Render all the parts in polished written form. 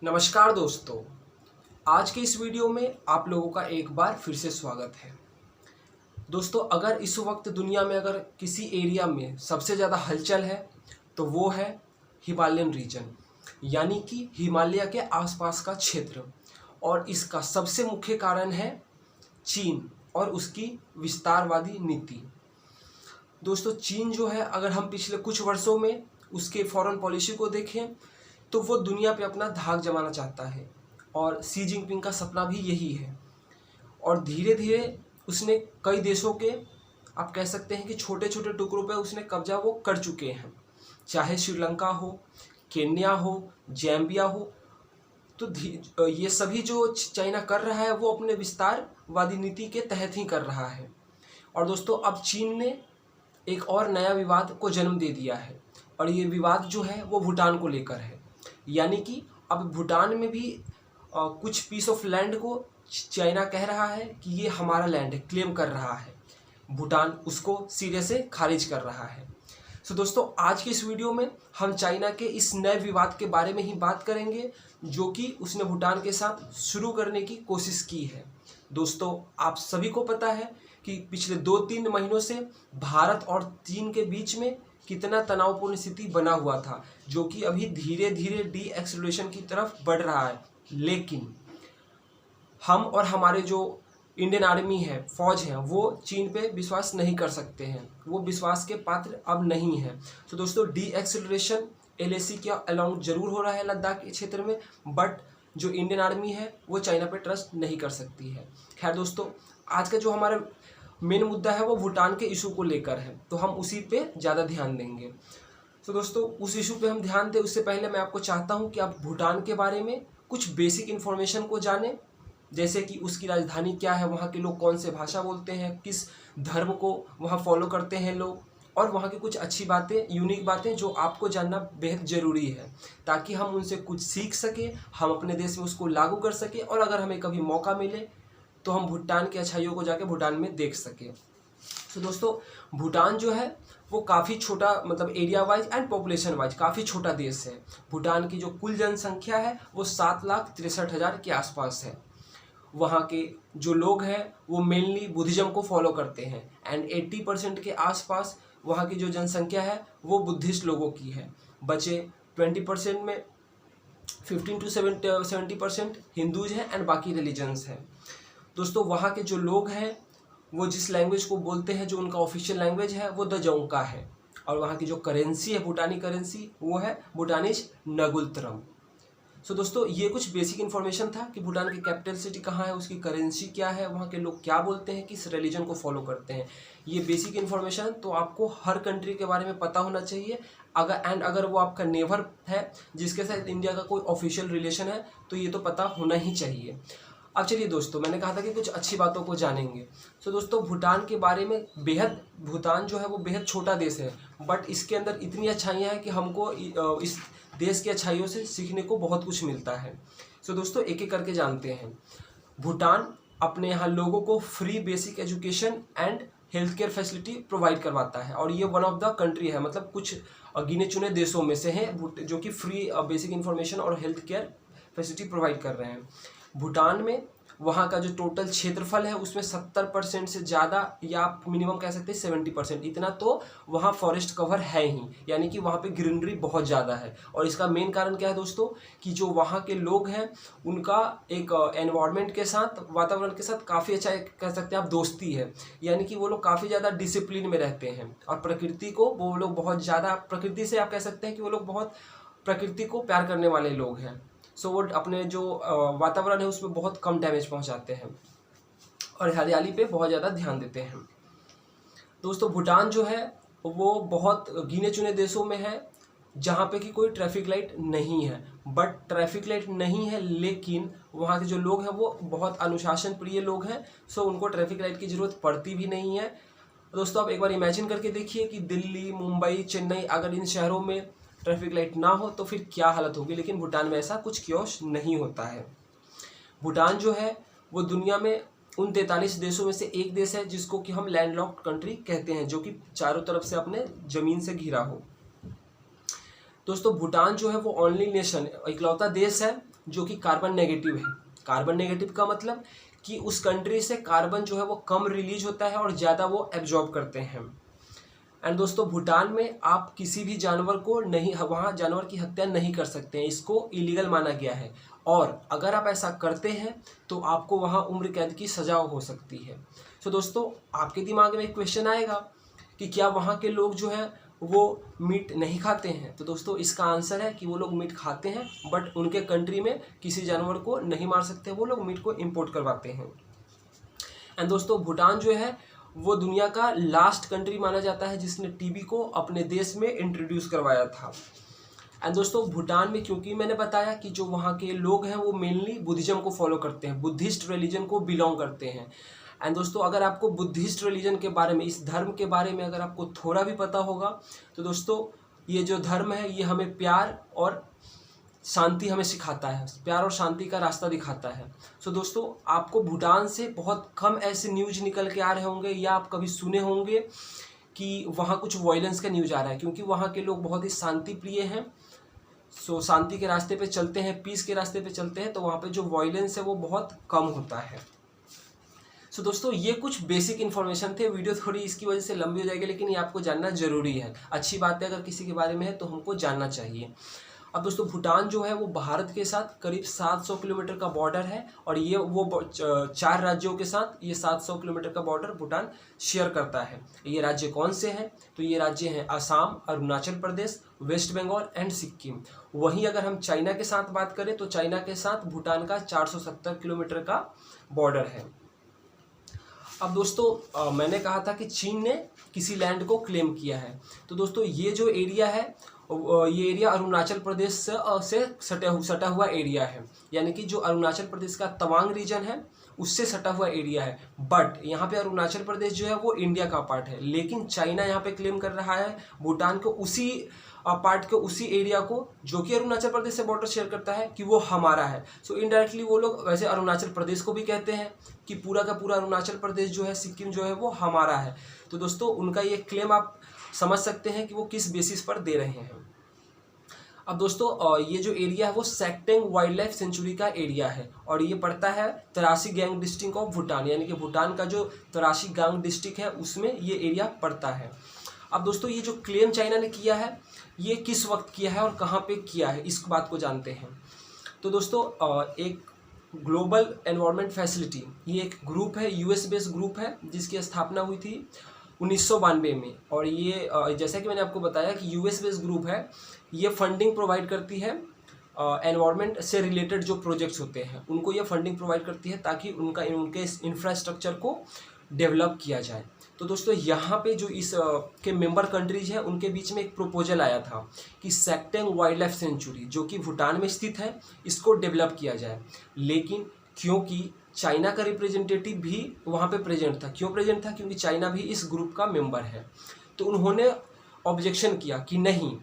नमस्कार दोस्तों। आज के इस वीडियो में आप लोगों का एक बार फिर से स्वागत है। दोस्तों, अगर इस वक्त दुनिया में अगर किसी एरिया में सबसे ज़्यादा हलचल है तो वो है हिमालयन रीजन, यानी कि हिमालय के आसपास का क्षेत्र। और इसका सबसे मुख्य कारण है चीन और उसकी विस्तारवादी नीति। दोस्तों, चीन जो है, अगर हम पिछले कुछ वर्षों में उसके फॉरेन पॉलिसी को देखें तो वो दुनिया पे अपना धाक जमाना चाहता है और शी जिनपिंग का सपना भी यही है। और धीरे धीरे उसने कई देशों के, आप कह सकते हैं कि छोटे छोटे टुकड़ों पे उसने कब्जा वो कर चुके हैं, चाहे श्रीलंका हो, केन्या हो, जैम्बिया हो। तो ये सभी जो चाइना कर रहा है वो अपने विस्तारवादी नीति के तहत ही कर रहा है। और दोस्तों, अब चीन ने एक और नया विवाद को जन्म दे दिया है और ये विवाद जो है वो भूटान को लेकर है। यानी कि अब भूटान में भी कुछ पीस ऑफ लैंड को चाइना कह रहा है कि ये हमारा लैंड है, क्लेम कर रहा है। भूटान उसको सिरे से खारिज कर रहा है। सो दोस्तों, आज की इस वीडियो में हम चाइना के इस नए विवाद के बारे में ही बात करेंगे जो कि उसने भूटान के साथ शुरू करने की कोशिश की है। दोस्तों, आप सभी को पता है कि पिछले 2-3 महीनों से भारत और चीन के बीच में कितना तनावपूर्ण स्थिति बना हुआ था, जो कि अभी धीरे धीरे डी एक्सेलरेशन की तरफ बढ़ रहा है। लेकिन हम और हमारे जो इंडियन आर्मी है, फौज है, वो चीन पे विश्वास नहीं कर सकते हैं, वो विश्वास के पात्र अब नहीं है। तो दोस्तों, डी एक्सेलरेशन LAC के अलाउंग जरूर हो रहा है लद्दाख के क्षेत्र में, बट जो इंडियन आर्मी है वो चाइना पे ट्रस्ट नहीं कर सकती है। खैर दोस्तों, आज का जो हमारा मेन मुद्दा है वो भूटान के इशू को लेकर है, तो हम उसी पे ज़्यादा ध्यान देंगे। तो दोस्तों, उस इशू पे हम ध्यान दें उससे पहले मैं आपको चाहता हूँ कि आप भूटान के बारे में कुछ बेसिक इन्फॉर्मेशन को जानें, जैसे कि उसकी राजधानी क्या है, वहाँ के लोग कौन से भाषा बोलते हैं, किस धर्म को वहाँ फॉलो करते हैं लोग, और वहाँ की कुछ अच्छी बातें, यूनिक बातें जो आपको जानना बेहद ज़रूरी है, ताकि हम उनसे कुछ सीख सकें, हम अपने देश में उसको लागू कर सकें, और अगर हमें कभी मौका मिले तो हम भूटान की अच्छाइयों को जाके भूटान में देख सकें। तो दोस्तों, भूटान जो है वो काफ़ी छोटा, मतलब area wise and population wise काफ़ी छोटा देश है। भूटान की जो कुल जनसंख्या है वो 7,63,000 के आसपास है। वहाँ के जो लोग हैं वो मेनली बुद्धिज़्म को फॉलो करते हैं एंड 80% के आसपास वहाँ की जो जनसंख्या है वो बुद्धिस्ट लोगों की है। बचे 20% में 15 to 70% हिंदूज हैं एंड बाकी रिलीजन्स हैं। दोस्तों, वहाँ के जो लोग हैं वो जिस लैंग्वेज को बोलते हैं, जो उनका ऑफिशियल लैंग्वेज है वो दजोंका है। और वहाँ की जो करेंसी है, भूटानी करेंसी, वो है भूटानीज नगुलत्रम। सो दोस्तों, ये कुछ बेसिक इन्फॉर्मेशन था कि भूटान की कैपिटल सिटी कहाँ है, उसकी करेंसी क्या है, वहाँ के लोग क्या बोलते हैं, किस रिलीजन को फॉलो करते हैं। ये बेसिक इन्फॉर्मेशन तो आपको हर कंट्री के बारे में पता होना चाहिए। अगर वो आपका नेबर है जिसके साथ इंडिया का कोई ऑफिशियल रिलेशन है तो ये तो पता होना ही चाहिए। अब चलिए दोस्तों, मैंने कहा था कि कुछ अच्छी बातों को जानेंगे। तो दोस्तों, भूटान के बारे में भूटान जो है वो बेहद छोटा देश है, बट इसके अंदर इतनी अच्छाइयाँ हैं कि हमको इस देश की अच्छाइयों से सीखने को बहुत कुछ मिलता है। सो दोस्तों, एक एक करके जानते हैं। भूटान अपने यहाँ लोगों को free basic education and health care facility provide करवाता है, और ये वन ऑफ द कंट्री है, मतलब कुछ गिने चुने देशों में से है जो कि फ्री बेसिक इन्फॉर्मेशन और हेल्थ केयर फैसिलिटी प्रोवाइड कर रहे हैं। भूटान में वहाँ का जो टोटल क्षेत्रफल है उसमें 70% से ज़्यादा, या आप मिनिमम कह सकते हैं 70%, इतना तो वहाँ फॉरेस्ट कवर है ही, यानी कि वहाँ पे ग्रीनरी बहुत ज़्यादा है। और इसका मेन कारण क्या है दोस्तों, कि जो वहाँ के लोग हैं उनका एक एनवायरनमेंट के साथ, वातावरण के साथ काफ़ी अच्छा, कह सकते हैं आप, दोस्ती है। यानी कि वो लोग काफ़ी ज़्यादा डिसिप्लिन में रहते हैं और प्रकृति को वो लोग बहुत ज़्यादा, प्रकृति से आप कह सकते हैं कि वो लोग बहुत प्रकृति को प्यार करने वाले लोग हैं। सो वो अपने जो वातावरण है उसमें बहुत कम डैमेज पहुंचाते हैं और हरियाली पे बहुत ज़्यादा ध्यान देते हैं। दोस्तों, भूटान जो है वो बहुत गिने चुने देशों में है जहाँ पे कि कोई ट्रैफिक लाइट नहीं है। बट ट्रैफिक लाइट नहीं है, लेकिन वहाँ के जो लोग हैं वो बहुत अनुशासन प्रिय लोग हैं, सो उनको ट्रैफिक लाइट की ज़रूरत पड़ती भी नहीं है। दोस्तों, आप एक बार इमेजिन करके देखिए कि दिल्ली, मुंबई, चेन्नई, अगर इन शहरों में ट्रैफिक लाइट ना हो तो फिर क्या हालत होगी। लेकिन भूटान में ऐसा कुछ क्योश नहीं होता है। भूटान जो है वो दुनिया में उन 43 देशों में से एक देश है जिसको कि हम लैंडलॉक्ड कंट्री कहते हैं, जो कि चारों तरफ से अपने ज़मीन से घिरा हो। दोस्तों, भूटान जो है वो ओनली नेशन, इकलौता देश है जो कि कार्बन नेगेटिव है। कार्बन नेगेटिव का मतलब कि उस कंट्री से कार्बन जो है वो कम रिलीज होता है और ज़्यादा वो एब्जॉर्ब करते हैं। एंड दोस्तों भूटान में आप किसी भी जानवर को नहीं, वहाँ जानवर की हत्या नहीं कर सकते हैं, इसको इलीगल माना गया है। और अगर आप ऐसा करते हैं तो आपको वहाँ उम्र कैद की सज़ा हो सकती है। तो दोस्तों आपके दिमाग में एक क्वेश्चन आएगा कि क्या वहाँ के लोग जो है वो मीट नहीं खाते हैं? तो दोस्तों इसका आंसर है कि वो लोग मीट खाते हैं, बट उनके कंट्री में किसी जानवर को नहीं मार सकते, वो लोग मीट को इम्पोर्ट करवाते हैं। एंड दोस्तों भूटान जो है वो दुनिया का लास्ट कंट्री माना जाता है जिसने टीबी को अपने देश में इंट्रोड्यूस करवाया था। एंड दोस्तों भूटान में, क्योंकि मैंने बताया कि जो वहाँ के लोग हैं वो मेनली बुद्धिज्म को फॉलो करते हैं, बुद्धिस्ट रिलीजन को बिलोंग करते हैं। एंड दोस्तों अगर आपको बुद्धिस्ट रिलीजन के बारे में, इस धर्म के बारे में अगर आपको थोड़ा भी पता होगा तो दोस्तों ये जो धर्म है ये हमें प्यार और शांति हमें सिखाता है, प्यार और शांति का रास्ता दिखाता है। सो दोस्तों आपको भूटान से बहुत कम ऐसे न्यूज निकल के आ रहे होंगे या आप कभी सुने होंगे कि वहाँ कुछ वायलेंस का न्यूज आ रहा है, क्योंकि वहाँ के लोग बहुत ही शांति प्रिय हैं। सो शांति के रास्ते पे चलते हैं, पीस के रास्ते पे चलते हैं, तो वहाँ पे जो वायलेंस है वो बहुत कम होता है। सो दोस्तों ये कुछ बेसिक इन्फॉर्मेशन थे। वीडियो थोड़ी इसकी वजह से लंबी हो जाएगी, लेकिन ये आपको जानना जरूरी है। अच्छी बात है, अगर किसी के बारे में है तो हमको जानना चाहिए। अब दोस्तों भूटान जो है वो भारत के साथ करीब 700 किलोमीटर का बॉर्डर है, और ये वो 4 राज्यों के साथ ये 700 किलोमीटर का बॉर्डर भूटान शेयर करता है। ये राज्य कौन से हैं? तो ये राज्य हैं असम, अरुणाचल प्रदेश, वेस्ट बंगाल एंड सिक्किम। वहीं अगर हम चाइना के साथ बात करें तो चाइना के साथ भूटान का 470 किलोमीटर का बॉर्डर है। अब दोस्तों मैंने कहा था कि चीन ने किसी लैंड को क्लेम किया है, तो दोस्तों ये जो एरिया है ये एरिया अरुणाचल प्रदेश से सटा हुआ एरिया है, यानी कि जो अरुणाचल प्रदेश का तवांग रीजन है उससे सटा हुआ एरिया है। बट यहाँ पे अरुणाचल प्रदेश जो है वो इंडिया का पार्ट है, लेकिन चाइना यहाँ पे क्लेम कर रहा है भूटान को उसी पार्ट के, उसी एरिया को जो कि अरुणाचल प्रदेश से बॉर्डर शेयर करता है, कि वो हमारा है। सो इनडायरेक्टली वो लोग वैसे अरुणाचल प्रदेश को भी कहते हैं कि पूरा का पूरा अरुणाचल प्रदेश जो है, सिक्किम जो है वो हमारा है। तो दोस्तों उनका ये क्लेम आप समझ सकते हैं कि वो किस बेसिस पर दे रहे हैं। अब दोस्तों ये जो एरिया है वो सेक्टेंग वाइल्ड लाइफ सेंचुरी का एरिया है, और ये पड़ता है तरासी गैंग डिस्ट्रिक्ट ऑफ भूटान, यानी कि भूटान का जो तरासी गैंग डिस्ट्रिक्ट है उसमें ये एरिया पड़ता है। अब दोस्तों ये जो क्लेम चाइना ने किया है ये किस वक्त किया है और कहाँ पे किया है, इस बात को जानते हैं। तो दोस्तों एक ग्लोबल एनवायरनमेंट फैसिलिटी, ये एक ग्रुप है, यूएस बेस्ड ग्रुप है, जिसकी स्थापना हुई थी 1992 में। और ये जैसा कि मैंने आपको बताया कि यूएस बेस्ड ग्रुप है, ये फंडिंग प्रोवाइड करती है एनवायरनमेंट से रिलेटेड जो प्रोजेक्ट्स होते हैं उनको ये फंडिंग प्रोवाइड करती है, ताकि उनके इंफ्रास्ट्रक्चर को डेवलप किया जाए। तो दोस्तों यहाँ पे जो इस के मेंबर कंट्रीज हैं उनके बीच में एक प्रपोजल आया था कि सेक्टेंग वाइल्ड लाइफ सेंचुरी जो कि भूटान में स्थित है इसको डेवलप किया जाए, लेकिन क्योंकि चाइना का रिप्रेजेंटेटिव भी वहाँ पे प्रेजेंट था। क्यों प्रेजेंट था? क्योंकि चाइना भी इस ग्रुप का मेंबर है। तो उन्होंने ऑब्जेक्शन किया कि नहीं,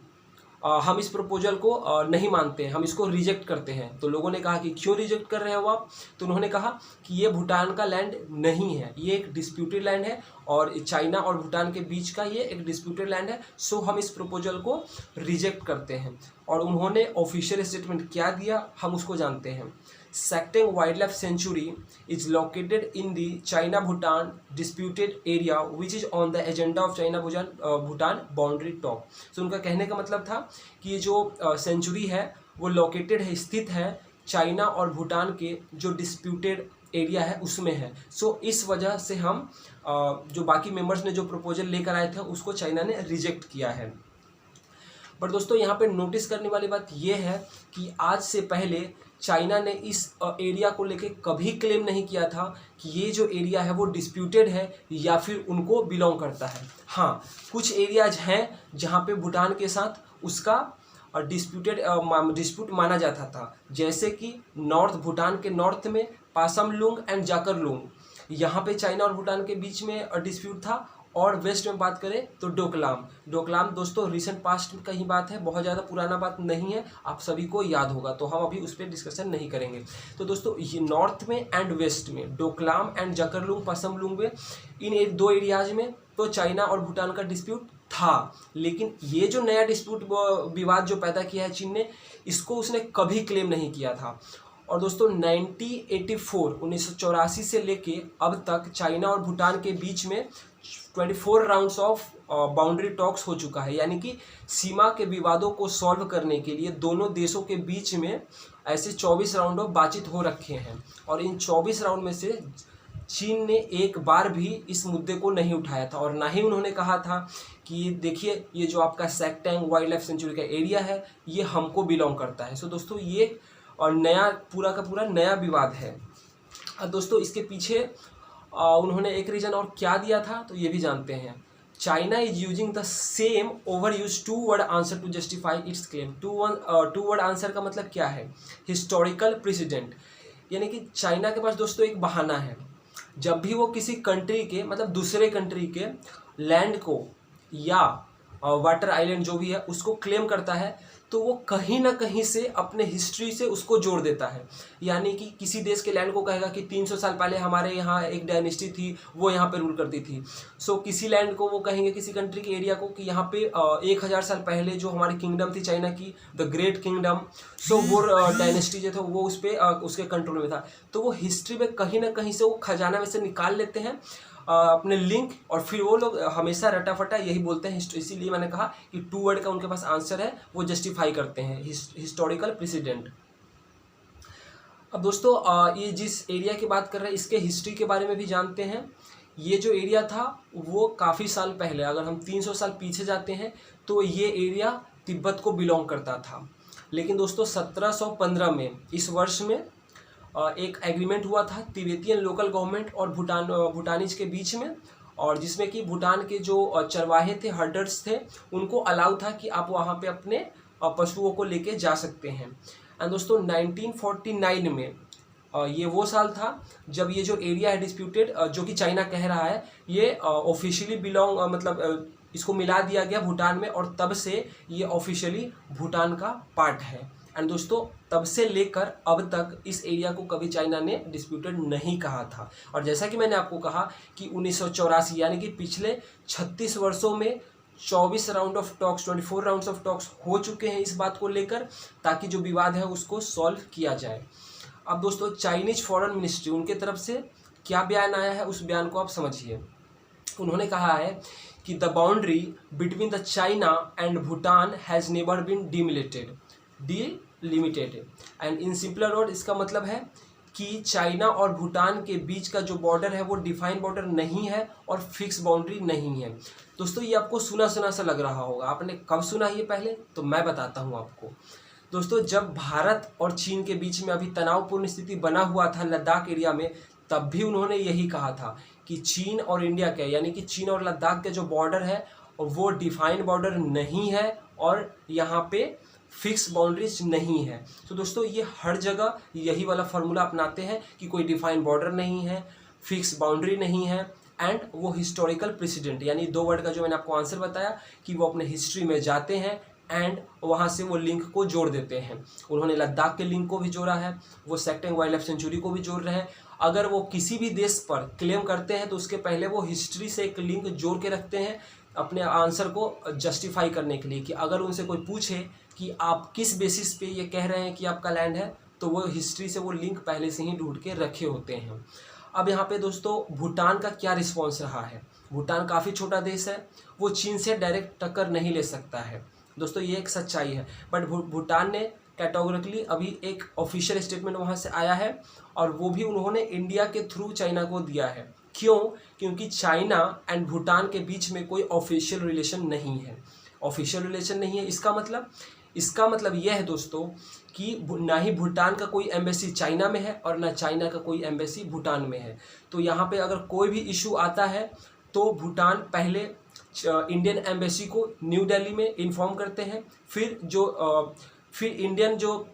हम इस प्रपोजल को नहीं मानते हैं, हम इसको रिजेक्ट करते हैं। तो लोगों ने कहा कि क्यों रिजेक्ट कर रहे हो आप? तो उन्होंने कहा कि ये भूटान का लैंड नहीं है, ये एक डिस्प्यूटेड लैंड है, और चाइना और भूटान के बीच का ये एक डिस्प्यूटेड लैंड है। सो हम इस प्रपोजल को रिजेक्ट करते हैं। और उन्होंने ऑफिशियल स्टेटमेंट क्या दिया हम उसको जानते हैं। Sakteng wildlife sanctuary is located in the China Bhutan disputed area which is on the agenda of China Bhutan boundary top. तो उनका कहने का मतलब था कि ये जो सेंचुरी है वो लोकेटेड है, स्थित है चाइना और भूटान के जो डिस्प्यूटेड एरिया है उसमें है। सो इस वजह से हम जो बाकी मेंबर्स ने जो प्रपोजल लेकर आए थे उसको चाइना ने रिजेक्ट किया है। बट दोस्तों यहाँ पे नोटिस करने वाली बात यह है कि आज से पहले चाइना ने इस एरिया को लेके कभी क्लेम नहीं किया था कि ये जो एरिया है वो डिस्प्यूटेड है या फिर उनको बिलोंग करता है। हाँ, कुछ एरियाज हैं जहाँ पे भूटान के साथ उसका डिस्प्यूट माना जाता था, जैसे कि नॉर्थ भूटान के नॉर्थ में पासमलुंग एंड जाकरलुंग, यहाँ पे चाइना और भूटान के बीच में डिस्प्यूट था। और वेस्ट में बात करें तो डोकलाम दोस्तों रिसेंट पास्ट का ही बात है, बहुत ज़्यादा पुराना बात नहीं है, आप सभी को याद होगा, तो हम अभी उस पर डिस्कशन नहीं करेंगे। तो दोस्तों ये नॉर्थ में एंड वेस्ट में डोकलाम एंड जाकरलुंग पासमलुंग में इन 2 एरियाज में तो चाइना और भूटान का डिस्प्यूट था, लेकिन ये जो नया डिस्प्यूट विवाद जो पैदा किया है चीन ने, इसको उसने कभी क्लेम नहीं किया था। और दोस्तों 1984 से लेके अब तक चाइना और भूटान के बीच में 24 राउंड्स ऑफ बाउंड्री टॉक्स हो चुका है, यानी कि सीमा के विवादों को सॉल्व करने के लिए दोनों देशों के बीच में ऐसे 24 राउंड ऑफ बातचीत हो रखे हैं। और इन 24 राउंड में से चीन ने एक बार भी इस मुद्दे को नहीं उठाया था, और ना ही उन्होंने कहा था कि देखिए ये जो आपका सेक्टेंग वाइल्ड लाइफ सेंचुरी का एरिया है ये हमको बिलोंग करता है। सो दोस्तों ये और नया पूरा का पूरा नया विवाद है। अब दोस्तों इसके पीछे उन्होंने एक रीज़न और क्या दिया था तो ये भी जानते हैं। China is using the same over use two word answer to justify its claim. Two word answer का मतलब क्या है? हिस्टोरिकल प्रेसिडेंट, यानी कि चाइना के पास दोस्तों एक बहाना है। जब भी वो किसी कंट्री के मतलब दूसरे कंट्री के लैंड को या वाटर आइलैंड जो भी है उसको क्लेम करता है, तो वो कहीं ना कहीं से अपने हिस्ट्री से उसको जोड़ देता है। यानी कि किसी देश के लैंड को कहेगा कि 300 साल पहले हमारे यहाँ एक डायनेस्टी थी, वो यहाँ पे रूल करती थी। सो किसी लैंड को वो कहेंगे, किसी कंट्री के एरिया को, कि यहाँ पे 1000 साल पहले जो हमारी किंगडम थी चाइना की, द ग्रेट किंगडम, सो वो डायनेस्टी जो था वो उस पर उसके कंट्रोल में था। तो वो हिस्ट्री में कहीं ना कहीं से वो खजाना में से निकाल लेते हैं अपने लिंक, और फिर वो लोग हमेशा रटाफटा यही बोलते हैं। इसीलिए मैंने कहा कि टू वर्ड का उनके पास आंसर है, वो जस्टिफाई करते हैं हिस्टोरिकल प्रेसिडेंट। अब दोस्तों ये जिस एरिया की बात कर रहे हैं इसके हिस्ट्री के बारे में भी जानते हैं। ये जो एरिया था वो काफ़ी साल पहले, अगर हम 300 साल पीछे जाते हैं तो ये एरिया तिब्बत को बिलोंग करता था। लेकिन दोस्तों 1715 में, इस वर्ष में एक एग्रीमेंट हुआ था तिब्बतियन लोकल गवर्नमेंट और भूटानीज के बीच में, और जिसमें कि भूटान के जो चरवाहे थे, हर्डर्स थे, उनको अलाउ था कि आप वहाँ पे अपने पशुओं को लेके जा सकते हैं। एंड दोस्तों 1949 में ये वो साल था जब ये जो एरिया है डिस्प्यूटेड, जो कि चाइना कह रहा है, ये ऑफिशियली बिलोंग मतलब इसको मिला दिया गया भूटान में, और तब से ये ऑफिशियली भूटान का पार्ट है। एंड दोस्तों तब से लेकर अब तक इस एरिया को कभी चाइना ने डिस्प्यूटेड नहीं कहा था। और जैसा कि मैंने आपको कहा कि 1984 यानी कि पिछले 36 वर्षों में 24 round of talks, 24 rounds of talks हो चुके हैं इस बात को लेकर, ताकि जो विवाद है उसको सॉल्व किया जाए। अब दोस्तों चाइनीज फॉरेन मिनिस्ट्री, उनके तरफ से क्या बयान आया है उस बयान को आप समझिए। उन्होंने कहा है कि the boundary between the China and Bhutan has never been delimited and in simpler word, इसका मतलब है कि चाइना और भूटान के बीच का जो बॉर्डर है वो डिफाइन बॉर्डर नहीं है और फिक्स बाउंड्री नहीं है। दोस्तों ये आपको सुना सुना सा लग रहा होगा, आपने कब सुना ये पहले? तो मैं बताता हूँ आपको। दोस्तों जब भारत और चीन के बीच में अभी तनावपूर्ण स्थिति बना हुआ था लद्दाख एरिया में, तब भी उन्होंने यही कहा था कि चीन और इंडिया के, यानी कि चीन और लद्दाख के जो बॉर्डर है वो डिफाइन बॉर्डर नहीं है और यहाँ पे फिक्स बाउंड्रीज नहीं है। तो दोस्तों ये हर जगह यही वाला फार्मूला अपनाते हैं कि कोई डिफाइन बॉर्डर नहीं है, फिक्स बाउंड्री नहीं है, एंड वो हिस्टोरिकल प्रेसिडेंट, यानी 2 वर्ड का जो मैंने आपको आंसर बताया कि वो अपने हिस्ट्री में जाते हैं एंड वहाँ से वो लिंक को जोड़ देते हैं। उन्होंने लद्दाख के लिंक को भी जोड़ा है, वो सेक्टेंग वाइल्ड लाइफ सेंचुरी को भी जोड़ रहे हैं। अगर वो किसी भी देश पर क्लेम करते हैं तो उसके पहले वो हिस्ट्री से एक लिंक जोड़ के रखते हैं अपने आंसर को जस्टिफाई करने के लिए, कि अगर उनसे कोई पूछे कि आप किस बेसिस पे ये कह रहे हैं कि आपका लैंड है, तो वो हिस्ट्री से वो लिंक पहले से ही ढूंढ के रखे होते हैं। अब यहाँ पे दोस्तों भूटान का क्या रिस्पॉन्स रहा है? भूटान काफ़ी छोटा देश है, वो चीन से डायरेक्ट टक्कर नहीं ले सकता है दोस्तों, ये एक सच्चाई है। बट भूटान ने कैटेगोरिकली अभी एक ऑफिशियल स्टेटमेंट वहाँ से आया है, और वो भी उन्होंने इंडिया के थ्रू चाइना को दिया है। क्यों? क्योंकि चाइना एंड भूटान के बीच में कोई ऑफिशियल रिलेशन नहीं है। ऑफिशियल रिलेशन नहीं है, इसका मतलब यह है दोस्तों कि ना ही भूटान का कोई एम्बेसी चाइना में है और ना चाइना का कोई एम्बेसी भूटान में है। तो यहाँ पे अगर कोई भी इशू आता है तो भूटान पहले इंडियन एम्बेसी को न्यू दिल्ली में इन्फॉर्म करते हैं, फिर इंडियन जो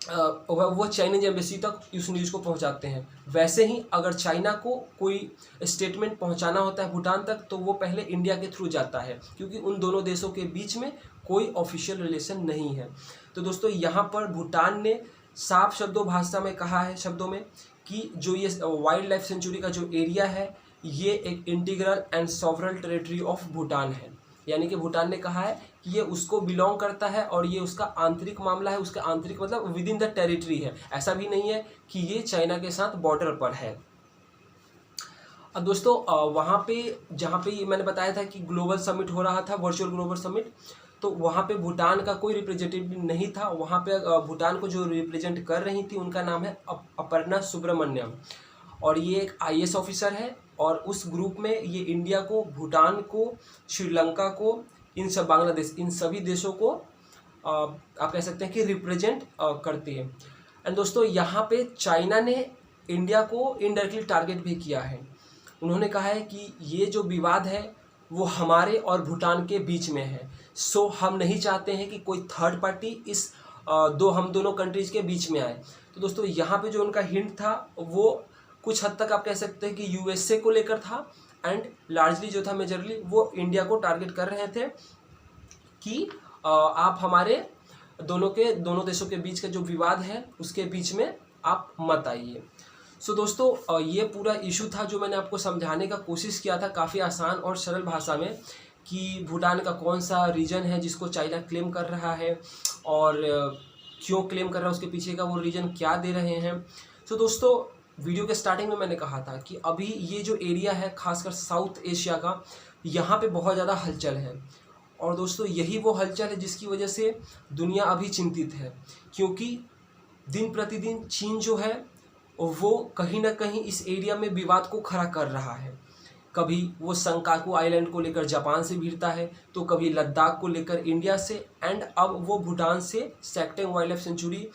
वो चाइनीज एम्बेसी तक उस न्यूज़ को पहुंचाते हैं। वैसे ही अगर चाइना को कोई स्टेटमेंट पहुंचाना होता है भूटान तक तो वो पहले इंडिया के थ्रू जाता है, क्योंकि उन दोनों देशों के बीच में कोई ऑफिशियल रिलेशन नहीं है। तो दोस्तों यहाँ पर भूटान ने साफ भाषा में कहा है शब्दों में कि जो ये वाइल्ड लाइफ सेंचुरी का जो एरिया है ये एक integral and sovereign territory of Bhutan है। यानी कि भूटान ने कहा है कि ये उसको बिलोंग करता है और ये उसका आंतरिक मामला है, उसका आंतरिक मतलब विद इन द टेरिटरी है, ऐसा भी नहीं है कि ये चाइना के साथ बॉर्डर पर है। अब दोस्तों वहाँ पे जहाँ पे मैंने बताया था कि ग्लोबल समिट हो रहा था, वर्चुअल ग्लोबल समिट, तो वहाँ पे भूटान का कोई रिप्रेजेंटेटिव नहीं था। वहाँ पे भूटान को जो रिप्रेजेंट कर रही थी उनका नाम है अपर्णा सुब्रमण्यम, और ये एक IAS ऑफिसर है। और उस ग्रुप में ये इंडिया को, भूटान को, श्रीलंका को, इन सब, बांग्लादेश, इन सभी देशों को आप कह सकते हैं कि रिप्रेजेंट करती है। एंड दोस्तों यहाँ पे चाइना ने इंडिया को इनडायरेक्टली टारगेट भी किया है। उन्होंने कहा है कि ये जो विवाद है वो हमारे और भूटान के बीच में है, सो हम नहीं चाहते हैं कि कोई थर्ड पार्टी इस हम दोनों कंट्रीज़ के बीच में आए। तो दोस्तों यहाँ पे जो उनका हिंट था वो कुछ हद तक आप कह सकते हैं कि USA को लेकर था, एंड लार्जली जो था मेजरली वो इंडिया को टारगेट कर रहे थे कि आप हमारे दोनों देशों के बीच का जो विवाद है उसके बीच में आप मत आइए। सो दोस्तों ये पूरा इशू था जो मैंने आपको समझाने का कोशिश किया था काफ़ी आसान और सरल भाषा में, कि भूटान का कौन सा रीजन है जिसको चाइना क्लेम कर रहा है और क्यों क्लेम कर रहा है, उसके पीछे का वो रीजन क्या दे रहे हैं। सो दोस्तों वीडियो के स्टार्टिंग में मैंने कहा था कि अभी ये जो एरिया है खासकर साउथ एशिया का, यहाँ पे बहुत ज़्यादा हलचल है। और दोस्तों यही वो हलचल है जिसकी वजह से दुनिया अभी चिंतित है, क्योंकि दिन प्रतिदिन चीन जो है वो कहीं ना कहीं इस एरिया में विवाद को खड़ा कर रहा है। कभी वो संकाकू आइलैंड को लेकर जापान से भिड़ता है, तो कभी लद्दाख को लेकर इंडिया से, एंड अब वो भूटान से सेक्टेंग वाइल्ड लाइफ सेंचुरी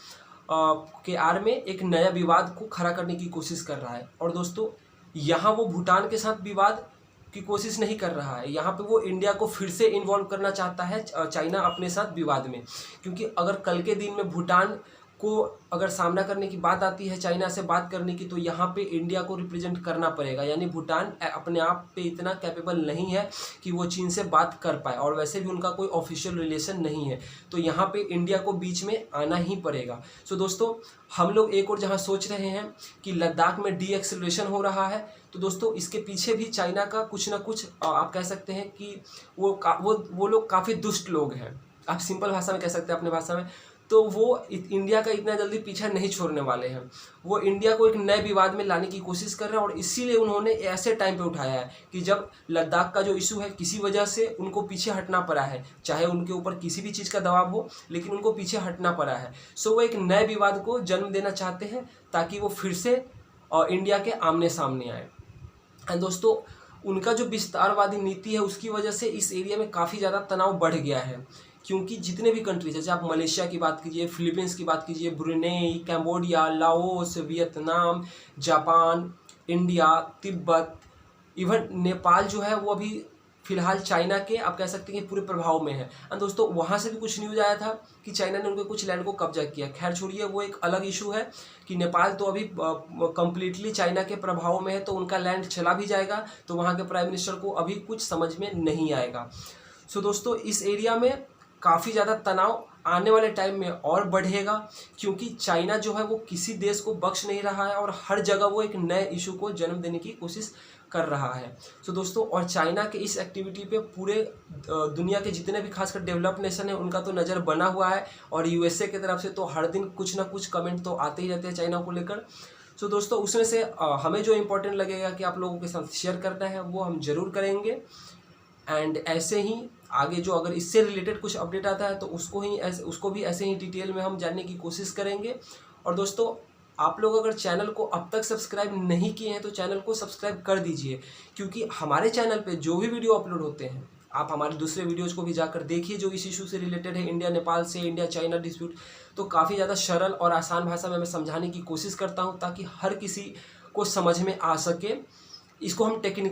के आड़ में एक नया विवाद को खड़ा करने की कोशिश कर रहा है। और दोस्तों यहाँ वो भूटान के साथ विवाद की कोशिश नहीं कर रहा है, यहाँ पे वो इंडिया को फिर से इन्वॉल्व करना चाहता है चाइना अपने साथ विवाद में। क्योंकि अगर कल के दिन में भूटान को अगर सामना करने की बात आती है चाइना से बात करने की, तो यहाँ पे इंडिया को रिप्रेजेंट करना पड़ेगा। यानी भूटान अपने आप पे इतना कैपेबल नहीं है कि वो चीन से बात कर पाए, और वैसे भी उनका कोई ऑफिशियल रिलेशन नहीं है, तो यहाँ पे इंडिया को बीच में आना ही पड़ेगा। सो दोस्तों हम लोग एक और जहाँ सोच रहे हैं कि लद्दाख में डीएक्सेलरेशन हो रहा है, तो दोस्तों इसके पीछे भी चाइना का कुछ ना कुछ आप कह सकते हैं कि वो लोग काफ़ी दुष्ट लोग हैं, आप सिंपल भाषा में कह सकते हैं अपने भाषा में। तो वो इंडिया का इतना जल्दी पीछा नहीं छोड़ने वाले हैं, वो इंडिया को एक नए विवाद में लाने की कोशिश कर रहे हैं। और इसीलिए उन्होंने ऐसे टाइम पे उठाया है कि जब लद्दाख का जो इशू है किसी वजह से उनको पीछे हटना पड़ा है, चाहे उनके ऊपर किसी भी चीज़ का दबाव हो, लेकिन उनको पीछे हटना पड़ा है। सो वो एक नए विवाद को जन्म देना चाहते हैं ताकि वो फिर से इंडिया के आमने सामने आए। एंड दोस्तों उनका जो विस्तारवादी नीति है उसकी वजह से इस एरिया में काफ़ी ज़्यादा तनाव बढ़ गया है, क्योंकि जितने भी कंट्रीज जैसे आप मलेशिया की बात कीजिए, फिलीपींस की बात कीजिए, Brunei, Cambodia, Laos, Vietnam, Japan, India, Tibet, even Nepal जो है वो अभी फिलहाल चाइना के आप कह सकते हैं कि पूरे प्रभाव में है। और दोस्तों वहाँ से भी कुछ न्यूज़ आया था कि चाइना ने उनके कुछ लैंड को कब्जा किया। खैर छोड़िए, वो एक अलग इशू है कि नेपाल तो अभी कम्प्लीटली चाइना के प्रभाव में है, तो उनका लैंड चला भी जाएगा तो वहाँ के प्राइम मिनिस्टर को अभी कुछ समझ में नहीं आएगा। सो दोस्तों इस एरिया में काफ़ी ज़्यादा तनाव आने वाले टाइम में और बढ़ेगा, क्योंकि चाइना जो है वो किसी देश को बख्श नहीं रहा है और हर जगह वो एक नए इशू को जन्म देने की कोशिश कर रहा है। सो दोस्तों और चाइना के इस एक्टिविटी पे पूरे दुनिया के जितने भी खासकर डेवलप नेशन है उनका तो नज़र बना हुआ है, और USA की तरफ से तो हर दिन कुछ ना कुछ कमेंट तो आते ही रहते हैं चाइना को लेकर। सो दोस्तों उसमें से हमें जो इम्पोर्टेंट लगेगा कि आप लोगों के साथ शेयर करना है वो हम ज़रूर करेंगे। एंड ऐसे ही आगे जो अगर इससे रिलेटेड कुछ अपडेट आता है तो उसको भी ऐसे ही डिटेल में हम जानने की कोशिश करेंगे। और दोस्तों आप लोग अगर चैनल को अब तक सब्सक्राइब नहीं किए हैं तो चैनल को सब्सक्राइब कर दीजिए, क्योंकि हमारे चैनल पे जो भी वीडियो अपलोड होते हैं आप हमारे दूसरे वीडियोज़ को भी जाकर देखिए जो इस इशू से रिलेटेड है, इंडिया नेपाल से, इंडिया चाइना डिस्प्यूट। तो काफ़ी ज़्यादा सरल और आसान भाषा में मैं समझाने की कोशिश करता हूँ ताकि हर किसी को समझ में आ सके। इसको हम टेक्निकल